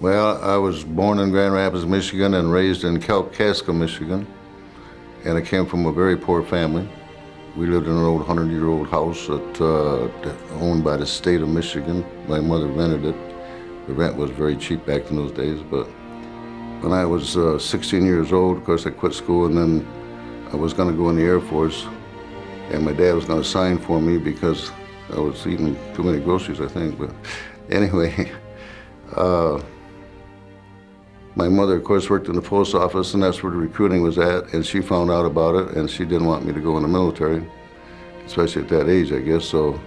Well, I was born in Grand Rapids, Michigan, and raised in Kalkaska, Michigan. And I came from a very poor family. We lived in an old 100-year-old house owned by the state of Michigan. My mother rented it. The rent was very cheap back in those days. But when I was 16 years old, of course, I quit school, and then I was going to go in the Air Force. And my dad was going to sign for me because I was eating too many groceries, I think. But anyway, my mother, of course, worked in the post office, and that's where the recruiting was at, and she found out about it, and she didn't want me to go in the military, especially at that age, I guess. So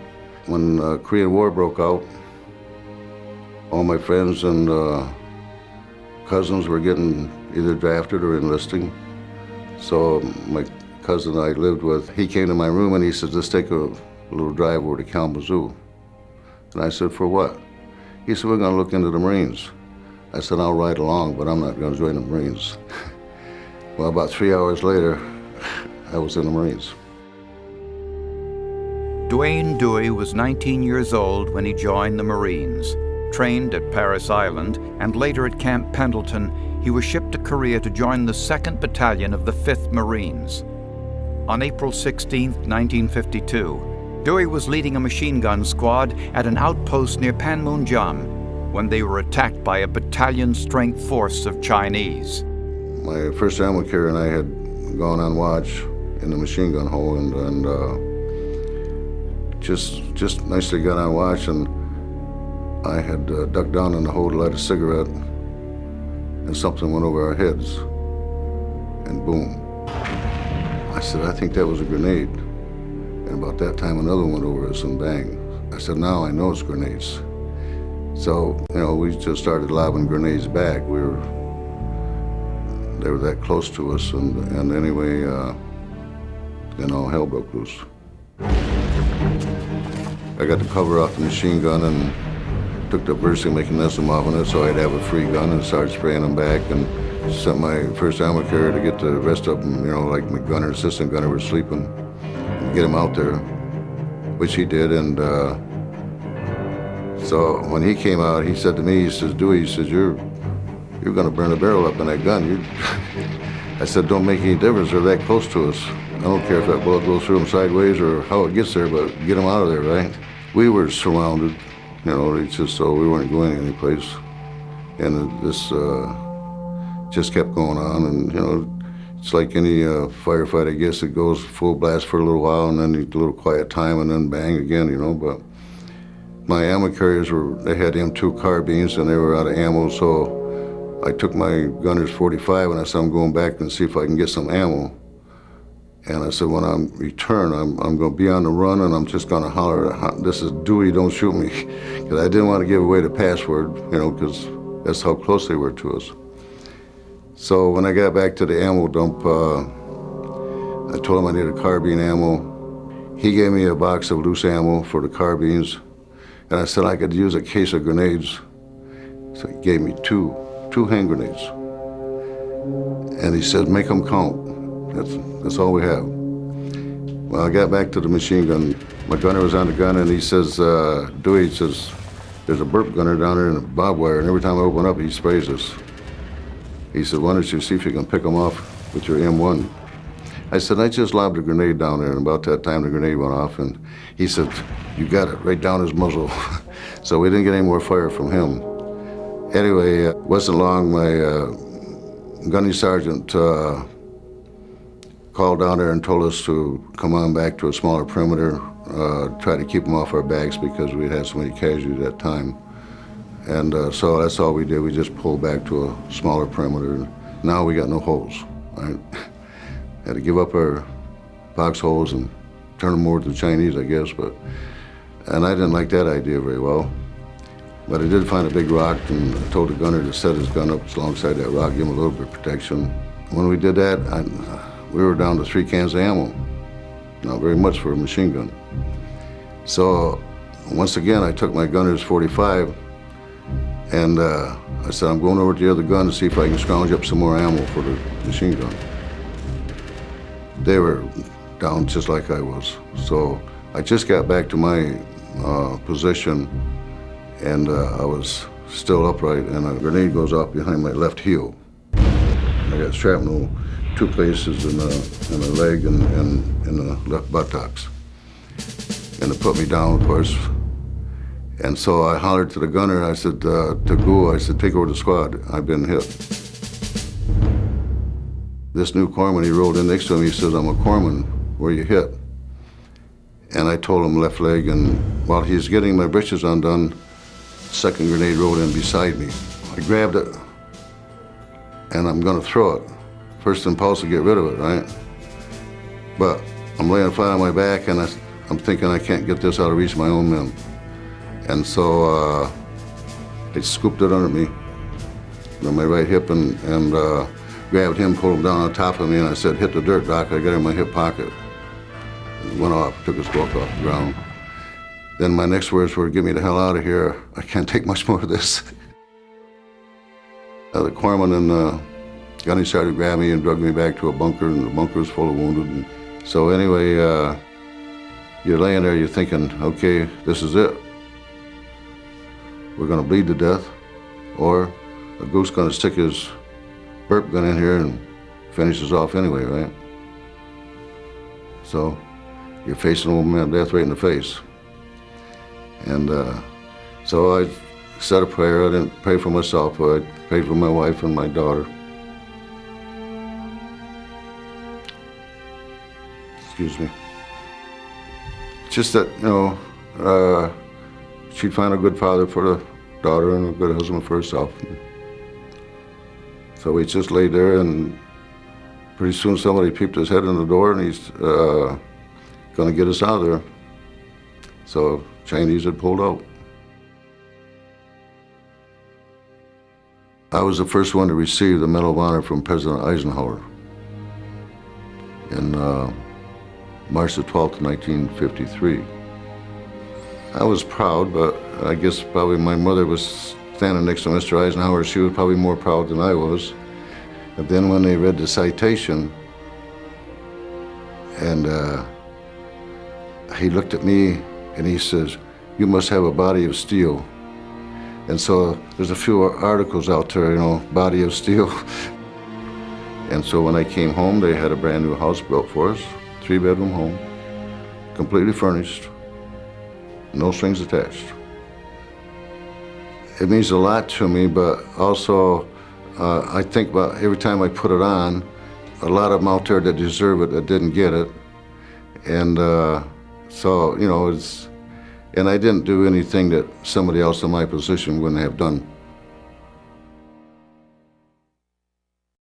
when the Korean War broke out, all my friends and cousins were getting either drafted or enlisting. So my cousin I lived with, he came to my room and he said, let's take a little drive over to Kalamazoo. And I said, for what? He said, we're going to look into the Marines. I said, I'll ride along, but I'm not going to join the Marines. Well, about 3 hours later, I was in the Marines. Duane Dewey was 19 years old when he joined the Marines. Trained at Parris Island and later at Camp Pendleton, he was shipped to Korea to join the 2nd Battalion of the 5th Marines. On April 16, 1952, Dewey was leading a machine gun squad at an outpost near Panmunjom when they were attacked by a battalion-strength force of Chinese. My first ammo carrier and I had gone on watch in the machine gun hole and just nicely got on watch, and I had ducked down in the hole to light a cigarette, and something went over our heads, and boom. I said, I think that was a grenade. And about that time, another one went over us, and bang. I said, now I know it's grenades. So, we just started lobbing grenades back. They were that close to us, and anyway, then all hell broke loose. I got the cover off the machine gun and took the bursting mechanism off on it so I'd have a free gun, and started spraying them back, and sent my first ammo carrier to get the rest of them, like my gunner, assistant gunner were sleeping, and get them out there, which he did. And so when he came out, he said to me, he says, Dewey, he says, you're going to burn a barrel up in that gun. I said, don't make any difference, they're that close to us. I don't care if that bullet goes through them sideways or how it gets there, but get them out of there, right? We were surrounded, it's just so we weren't going anyplace. And this just kept going on, and it's like any firefight, I guess. It goes full blast for a little while, and then a little quiet time, and then bang again, But my ammo carriers they had M2 carbines, and they were out of ammo, so I took my gunner's 45, and I said, I'm going back and see if I can get some ammo. And I said, when I return, I'm going to be on the run, and I'm just going to holler, this is Dewey, don't shoot me. Because I didn't want to give away the password, because that's how close they were to us. So when I got back to the ammo dump, I told him I needed carbine ammo. He gave me a box of loose ammo for the carbines, and I said I could use a case of grenades. So he gave me two hand grenades. And he said, make them count. That's all we have. Well, I got back to the machine gun. My gunner was on the gun, and he says, Dewey, he says, there's a burp gunner down there in the barbed wire, and every time I open up, he sprays us. He said, why don't you see if you can pick them off with your M1? I said, I just lobbed a grenade down there, and about that time the grenade went off, and he said, you got it, right down his muzzle. So we didn't get any more fire from him. Anyway, it wasn't long, my gunny sergeant called down there and told us to come on back to a smaller perimeter, try to keep them off our backs because we'd had so many casualties at that time. And so that's all we did. We just pulled back to a smaller perimeter. Now we got no holes, right? Had to give up our foxholes and turn them over to the Chinese, I guess. And I didn't like that idea very well. But I did find a big rock, and I told the gunner to set his gun up alongside that rock, give him a little bit of protection. When we did that, we were down to 3 cans of ammo. Not very much for a machine gun. So once again, I took my gunner's 45, and I said, I'm going over to the other gun to see if I can scrounge up some more ammo for the machine gun. They were down just like I was. So I just got back to my position, and I was still upright, and a grenade goes off behind my left heel. I got shrapnel 2 places in the leg and in the left buttocks. And it put me down, of course. And so I hollered to the gunner, I said, to Gu, I said, take over the squad, I've been hit. This new corpsman, he rolled in next to him, he says, I'm a corpsman, where you hit? And I told him left leg, and while he's getting my breeches undone, second grenade rolled in beside me. I grabbed it, and I'm gonna throw it. First impulse to get rid of it, right? But I'm laying flat on my back, and I'm thinking I can't get this out of reach of my own men. And so I scooped it under me on my right hip and grabbed him, pulled him down on top of me, and I said, hit the dirt, Doc. I got it in my hip pocket. It went off, took his book off the ground. Then my next words were, get me the hell out of here. I can't take much more of this. The corpsman and the gunny sergeant grabbed me and dragged me back to a bunker, and the bunker was full of wounded. And so anyway, you're laying there, you're thinking, okay, this is it. We're gonna bleed to death, or a goose gonna stick his burp gun in here and finish us off anyway, right? So you're facing a woman of death right in the face. And so I said a prayer. I didn't pray for myself, but I prayed for my wife and my daughter. Excuse me. Just that, you know, she'd find a good father for the daughter and a good husband for herself. So we just laid there, and pretty soon somebody peeped his head in the door, and he's gonna get us out of there. So Chinese had pulled out. I was the first one to receive the Medal of Honor from President Eisenhower in March the 12th, 1953. I was proud, but I guess probably my mother was standing next to Mr. Eisenhower. She was probably more proud than I was. But then when they read the citation, and he looked at me and he says, you must have a body of steel. And so there's a few articles out there, you know, body of steel. And so when I came home, they had a brand new house built for us, 3-bedroom home, completely furnished, no strings attached. It means a lot to me, but also I think about every time I put it on, a lot of them out there that deserve it that didn't get it. And so, you know, and I didn't do anything that somebody else in my position wouldn't have done.